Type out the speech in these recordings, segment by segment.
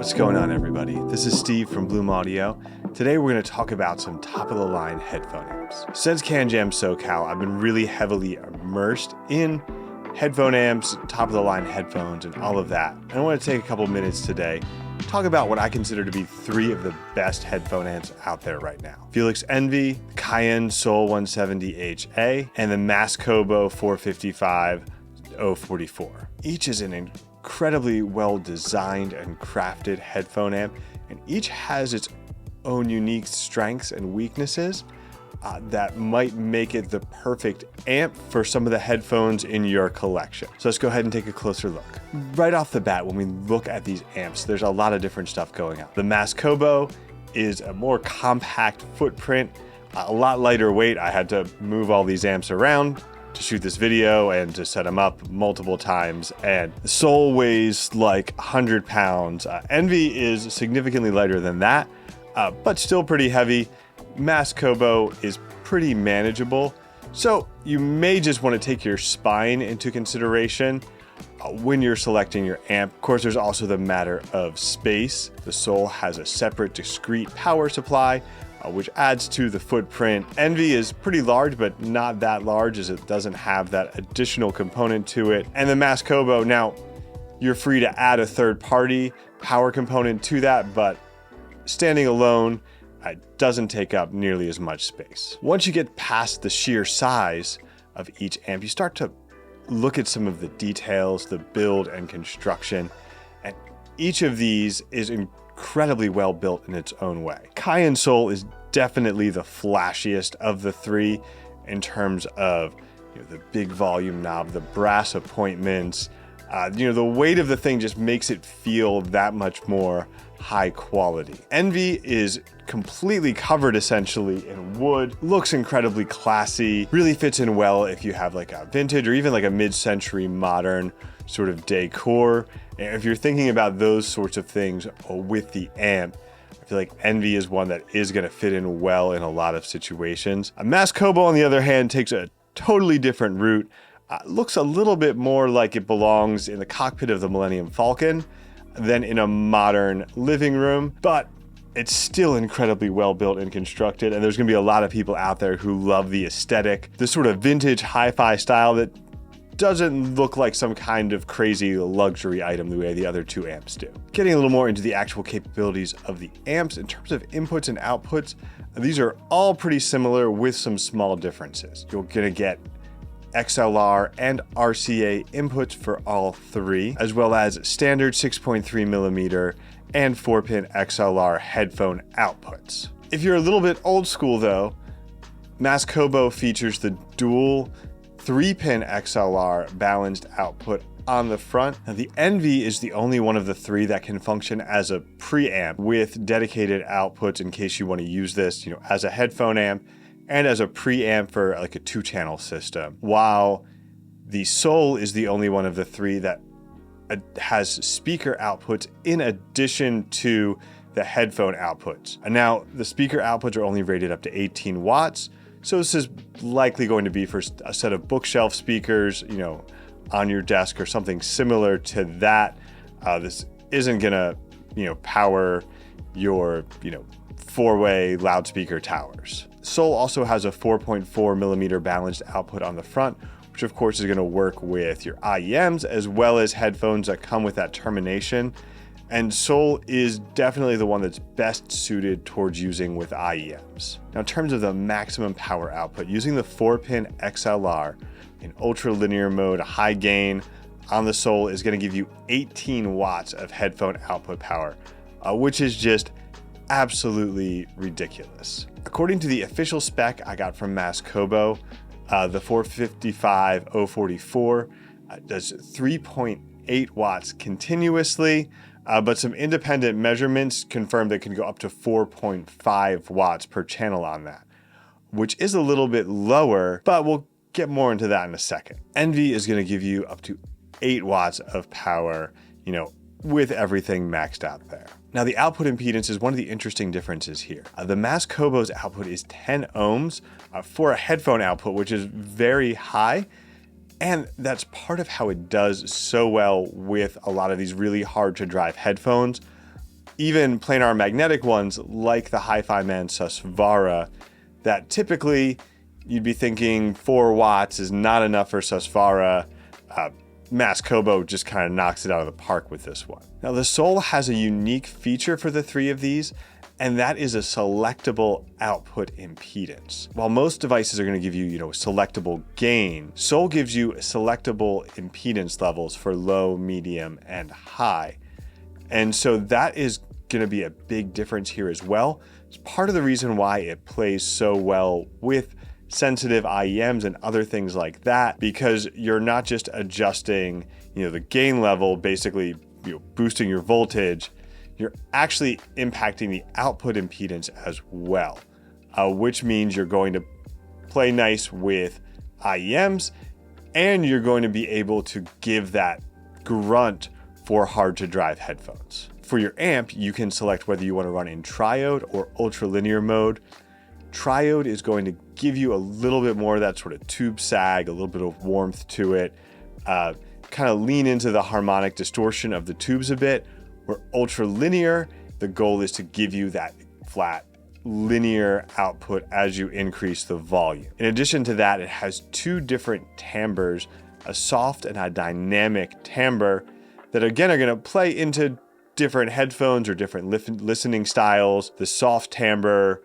What's going on, everybody? This is Steve from Bloom Audio. Today we're going to talk about some top-of-the-line headphone amps. Since CanJam SoCal, I've been really heavily immersed in headphone amps, top-of-the-line headphones, and all of that. And I want to take a couple minutes today to talk about what I consider to be three of the best headphone amps out there right now. Feliks Envy, the Cayin Soul 170HA, and the Mass-Kobo 455 044. Each is an incredibly well designed and crafted headphone amp, and each has its own unique strengths and weaknesses that might make it the perfect amp for some of the headphones in your collection. So let's go ahead and take a closer look. Right off the bat, when we look at these amps, there's a lot of different stuff going on. The Mass-Kobo is a more compact footprint, a lot lighter weight. I had to move all these amps around to shoot this video and to set them up multiple times, and the Soul weighs like 100 pounds. Envy is significantly lighter than that, but still pretty heavy. Mass-Kobo is pretty manageable, so you may just want to take your spine into consideration when you're selecting your amp. Of course, there's also the matter of space. The Soul has a separate discrete power supply, which adds to the footprint. Envy is pretty large, but not that large, as it doesn't have that additional component to it. And the Mass-Kobo, now you're free to add a third-party power component to that, but standing alone, it doesn't take up nearly as much space. Once you get past the sheer size of each amp, you start to look at some of the details, the build and construction, and each of these is incredibly well built in its own way. Cayin Soul is definitely the flashiest of the three in terms of the big volume knob, the brass appointments. The weight of the thing just makes it feel that much more high quality. Envy is completely covered essentially in wood, looks incredibly classy, really fits in well if you have like a vintage or even like a mid-century modern sort of decor. If you're thinking about those sorts of things with the amp, I feel like Envy is one that is going to fit in well in a lot of situations. A Mass-Kobo, on the other hand, takes a totally different route. Looks a little bit more like it belongs in the cockpit of the Millennium Falcon than in a modern living room, but it's still incredibly well built and constructed, and there's going to be a lot of people out there who love the aesthetic, the sort of vintage hi-fi style that doesn't look like some kind of crazy luxury item the way the other two amps do. Getting a little more into the actual capabilities of the amps, in terms of inputs and outputs, these are all pretty similar with some small differences. You're going to get XLR and RCA inputs for all three, as well as standard 6.3 millimeter and 4-pin XLR headphone outputs. If you're a little bit old school though, Mass-Kobo features the dual 3-pin XLR balanced output on the front. Now, the Envy is the only one of the three that can function as a preamp with dedicated outputs in case you want to use this, as a headphone amp and as a preamp for like a 2-channel system. While the Soul is the only one of the three that has speaker outputs in addition to the headphone outputs. And now the speaker outputs are only rated up to 18 watts. So this is likely going to be for a set of bookshelf speakers, on your desk or something similar to that. This isn't gonna, power your, 4-way loudspeaker towers. Soul also has a 4.4 millimeter balanced output on the front, which of course is going to work with your IEMs as well as headphones that come with that termination. And Soul is definitely the one that's best suited towards using with IEMs. Now, in terms of the maximum power output, using the 4-pin XLR in ultra linear mode, high gain on the Soul is going to give you 18 watts of headphone output power, which is just absolutely ridiculous. According to the official spec I got from Mass-Kobo, the 455 044 does 3.8 watts continuously, but some independent measurements confirm that it can go up to 4.5 watts per channel on that, which is a little bit lower, but we'll get more into that in a second. Envy is going to give you up to 8 watts of power, with everything maxed out there. Now, the output impedance is one of the interesting differences here. The Mass-Kobo's output is 10 ohms for a headphone output, which is very high. And that's part of how it does so well with a lot of these really hard to drive headphones. even planar magnetic ones like the Hi-Fi Man Susvara that typically you'd be thinking 4 watts is not enough for Susvara. Mass-Kobo just kind of knocks it out of the park with this one. Now the Soul has a unique feature for the 3 of these, and that is a selectable output impedance. While most devices are going to give you, selectable gain, Soul gives you selectable impedance levels for low, medium, and high. And so that is going to be a big difference here as well. It's part of the reason why it plays so well with sensitive IEMs and other things like that, because you're not just adjusting, the gain level, basically, boosting your voltage, you're actually impacting the output impedance as well, which means you're going to play nice with IEMs and you're going to be able to give that grunt for hard to drive headphones. For your amp, you can select whether you want to run in triode or ultralinear mode. Triode is going to give you a little bit more of that sort of tube sag, a little bit of warmth to it, kind of lean into the harmonic distortion of the tubes a bit. Where ultralinear, the goal is to give you that flat linear output as you increase the volume. In addition to that, it has 2 different timbres, a soft and a dynamic timbre that again are going to play into different headphones or different listening styles. The soft timbre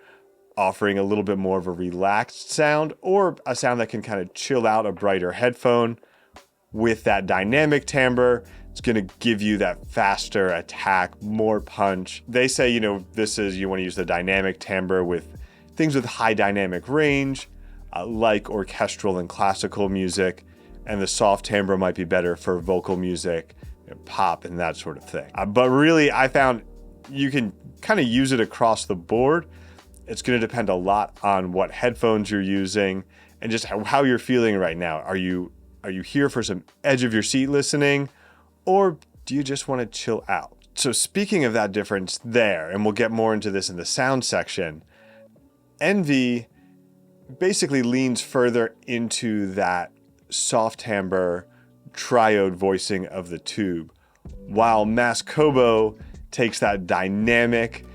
offering a little bit more of a relaxed sound, or a sound that can kind of chill out a brighter headphone. With that dynamic timbre, it's going to give you that faster attack, more punch. They say, you want to use the dynamic timbre with things with high dynamic range, like orchestral and classical music, and the soft timbre might be better for vocal music, pop, and that sort of thing. But really, I found you can kind of use it across the board. It's going to depend a lot on what headphones you're using and just how you're feeling right now. Are you here for some edge of your seat listening, or do you just want to chill out? So speaking of that difference there, and we'll get more into this in the sound section, Envy basically leans further into that soft timbre triode voicing of the tube, while Mass-Kobo takes that dynamic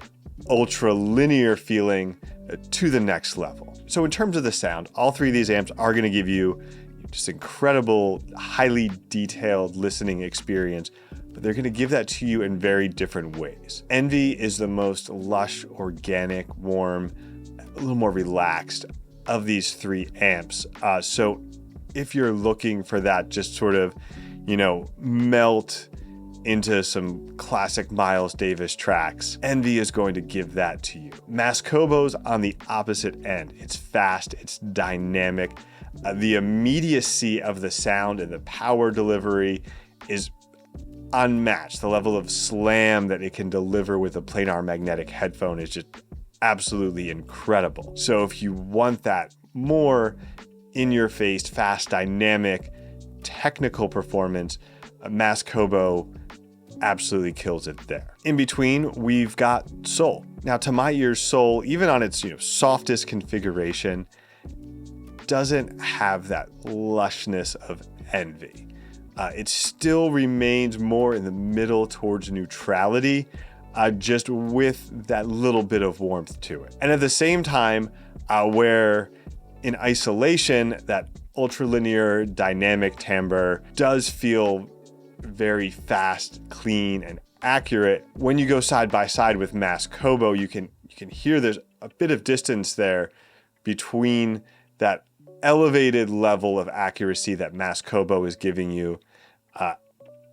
ultra-linear feeling to the next level. So in terms of the sound, all 3 of these amps are going to give you just incredible, highly detailed listening experience, but they're going to give that to you in very different ways. Envy is the most lush, organic, warm, a little more relaxed of these 3 amps. So if you're looking for that just sort of, melt into some classic Miles Davis tracks, Envy is going to give that to you. Mass-Kobo's on the opposite end. It's fast, it's dynamic. The immediacy of the sound and the power delivery is unmatched. The level of slam that it can deliver with a planar magnetic headphone is just absolutely incredible. So if you want that more in-your-face, fast, dynamic, technical performance, Mass-Kobo absolutely kills it there. In between, we've got Soul. Now, to my ears, Soul, even on its softest configuration, doesn't have that lushness of Envy. It still remains more in the middle towards neutrality, just with that little bit of warmth to it. And at the same time, where in isolation, that ultralinear dynamic timbre does feel very fast, clean, and accurate. When you go side by side with Mass-Kobo, you can hear there's a bit of distance there between that elevated level of accuracy that Mass-Kobo is giving you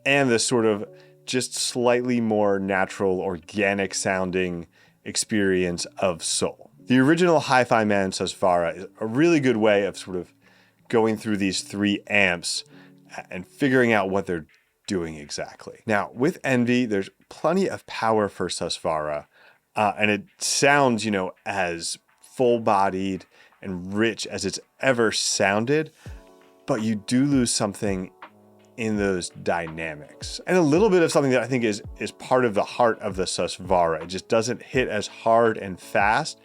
and the sort of just slightly more natural, organic sounding experience of Soul. The original Hi-Fi Man Susvara is a really good way of sort of going through these 3 amps and figuring out what they're doing exactly. Now, with Envy, there's plenty of power for Susvara, and it sounds, as full-bodied and rich as it's ever sounded, but you do lose something in those dynamics. And a little bit of something that I think is part of the heart of the Susvara. It just doesn't hit as hard and fast.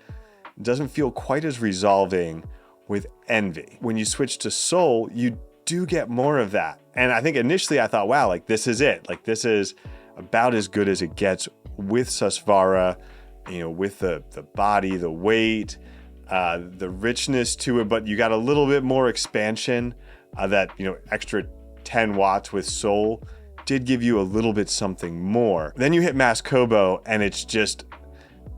It doesn't feel quite as resolving with Envy. When you switch to Soul, you do get more of that. And I think initially I thought, wow, this is it. This is about as good as it gets with Susvara, with the body, the weight, the richness to it, but you got a little bit more expansion. That extra 10 watts with Soul did give you a little bit something more. Then you hit Mass-Kobo, and it's just,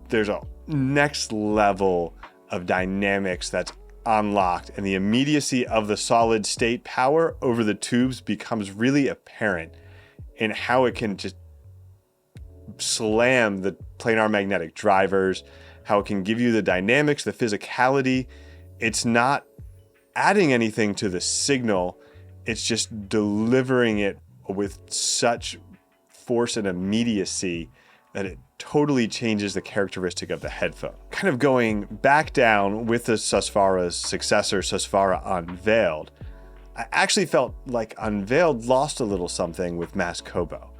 there's a next level of dynamics that's unlocked, and the immediacy of the solid state power over the tubes becomes really apparent in how it can just slam the planar magnetic drivers, how it can give you the dynamics, the physicality. It's not adding anything to the signal, it's just delivering it with such force and immediacy that it totally changes the characteristic of the headphone. Kind of going back down with the Susvara's successor, Susvara Unveiled, I actually felt like Unveiled lost a little something with Mass-Kobo.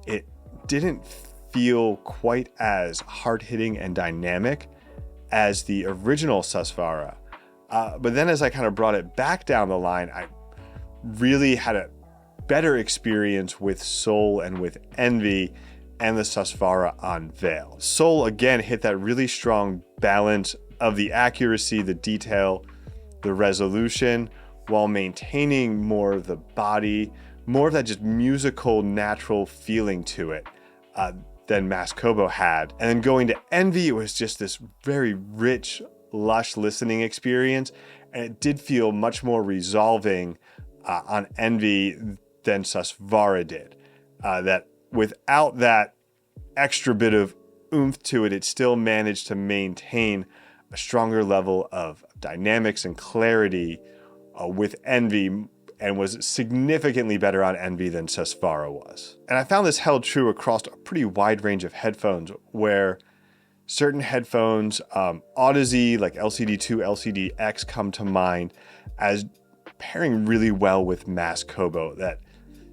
It didn't feel quite as hard-hitting and dynamic as the original Susvara. But then as I kind of brought it back down the line, I really had a better experience with Soul and with Envy and the Susvara Unveiled. Soul again hit that really strong balance of the accuracy, the detail, the resolution, while maintaining more of the body, more of that just musical, natural feeling to it than Mass-Kobo had. And then going to Envy, it was just this very rich, lush listening experience, and it did feel much more resolving on Envy than Susvara did. That without that extra bit of oomph to it, it still managed to maintain a stronger level of dynamics and clarity with Envy, and was significantly better on Envy than Susvara was. And I found this held true across a pretty wide range of headphones, where certain headphones, Audeze, like LCD2, LCD-X come to mind as pairing really well with Mass-Kobo. That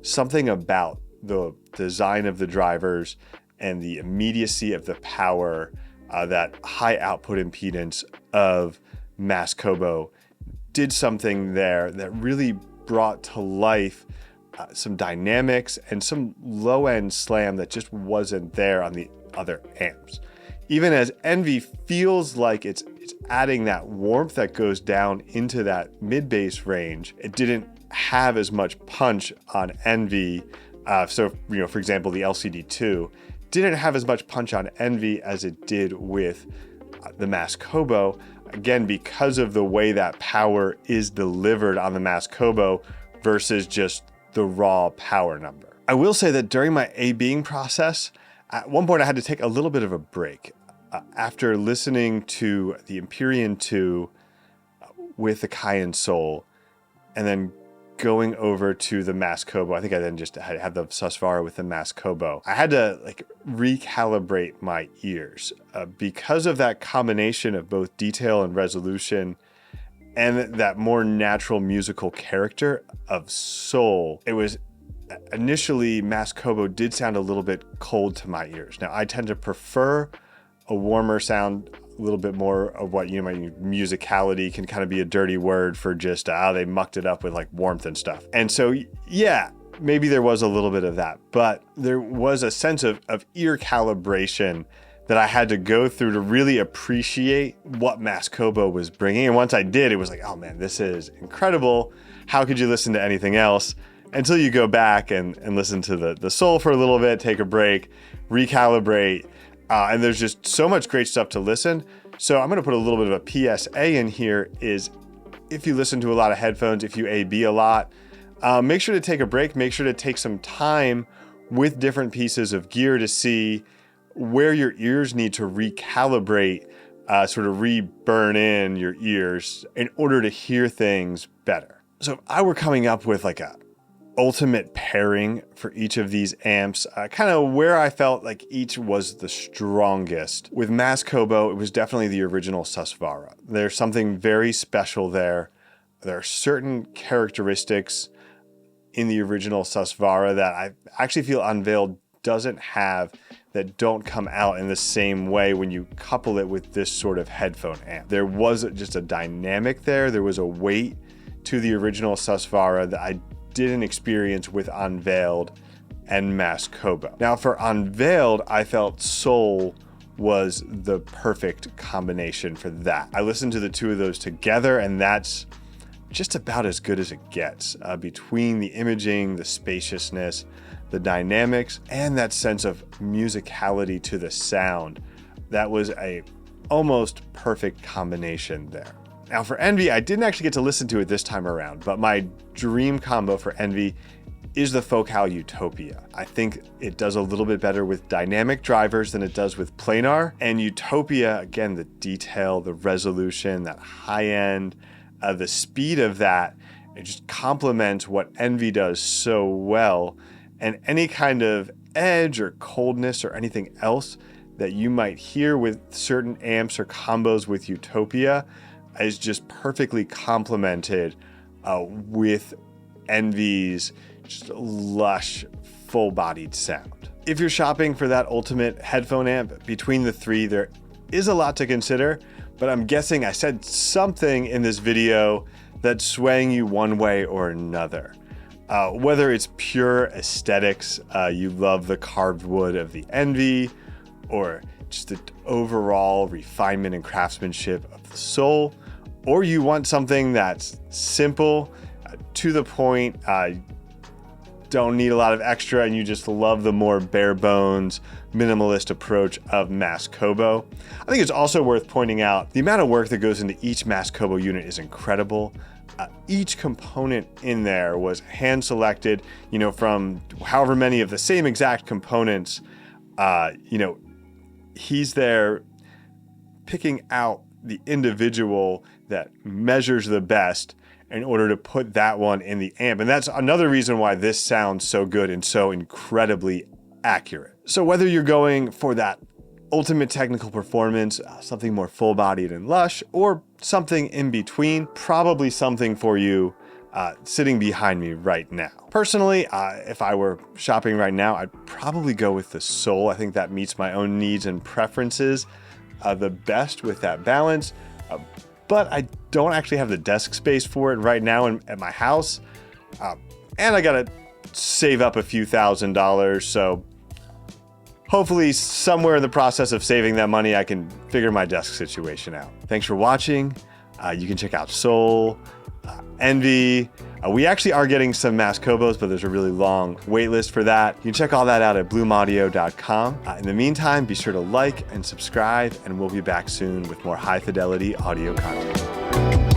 something about the design of the drivers and the immediacy of the power, that high output impedance of Mass-Kobo did something there that really brought to life some dynamics and some low-end slam that just wasn't there on the other amps. Even as Envy feels like it's adding that warmth that goes down into that mid-bass range, it didn't have as much punch on Envy. So, for example, the LCD2 didn't have as much punch on Envy as it did with the Mass-Kobo, again, because of the way that power is delivered on the Mass-Kobo versus just the raw power number. I will say that during my A-Bing process, at one point I had to take a little bit of a break. After listening to the Empyrean 2 with the Cayin Soul, and then going over to the Mass-Kobo, I think I then just had the Susvara with the Mass-Kobo. I had to recalibrate my ears because of that combination of both detail and resolution and that more natural musical character of Soul. It was initially, Mass-Kobo did sound a little bit cold to my ears. Now, I tend to prefer a warmer sound, a little bit more of what, my musicality can kind of be a dirty word for just, they mucked it up with warmth and stuff. And so, yeah, maybe there was a little bit of that, but there was a sense of ear calibration that I had to go through to really appreciate what Mass-Kobo was bringing. And once I did, it was like, oh man, this is incredible. How could you listen to anything else? Until you go back and listen to the Soul for a little bit, take a break, recalibrate, and there's just so much great stuff to listen. So I'm gonna put a little bit of a PSA in here is, if you listen to a lot of headphones, if you A/B a lot, make sure to take a break, make sure to take some time with different pieces of gear to see where your ears need to recalibrate, sort of re-burn in your ears in order to hear things better. So if I were coming up with a ultimate pairing for each of these amps, kind of where I felt like each was the strongest. With Mass-Kobo, it was definitely the original Susvara. There's something very special there. There are certain characteristics in the original Susvara that I actually feel Unveiled doesn't have, that don't come out in the same way when you couple it with this sort of headphone amp. There was just a dynamic there. There was a weight to the original Susvara that I didn't experience with Unveiled and Mass-Kobo. Now for Unveiled, I felt Soul was the perfect combination for that. I listened to the two of those together, and that's just about as good as it gets. Between the imaging, the spaciousness, the dynamics, and that sense of musicality to the sound, that was a almost perfect combination there. Now for Envy, I didn't actually get to listen to it this time around, but my dream combo for Envy is the Focal Utopia. I think it does a little bit better with dynamic drivers than it does with planar. And Utopia, again, the detail, the resolution, that high end, the speed of that, it just complements what Envy does so well. And any kind of edge or coldness or anything else that you might hear with certain amps or combos with Utopia is just perfectly complemented with Envy's just lush, full-bodied sound. If you're shopping for that ultimate headphone amp, between the three, there is a lot to consider, but I'm guessing I said something in this video that's swaying you one way or another. Whether it's pure aesthetics, you love the carved wood of the Envy, or just the overall refinement and craftsmanship of the Soul, or you want something that's simple, to the point, don't need a lot of extra, and you just love the more bare bones, minimalist approach of Mass-Kobo. I think it's also worth pointing out the amount of work that goes into each Mass-Kobo unit is incredible. Each component in there was hand selected, from however many of the same exact components. He's there picking out the individual that measures the best in order to put that one in the amp. And that's another reason why this sounds so good and so incredibly accurate. So whether you're going for that ultimate technical performance, something more full-bodied and lush, or something in between, probably something for you sitting behind me right now. Personally, if I were shopping right now, I'd probably go with the Soul. I think that meets my own needs and preferences the best with that balance. But I don't actually have the desk space for it right now at my house. And I gotta save up a few $1,000s, so hopefully somewhere in the process of saving that money, I can figure my desk situation out. Thanks for watching. You can check out Soul, Envy. We actually are getting some Mass-Kobos, but there's a really long wait list for that. You can check all that out at bloomaudio.com. In the meantime, be sure to like and subscribe, and we'll be back soon with more high fidelity audio content.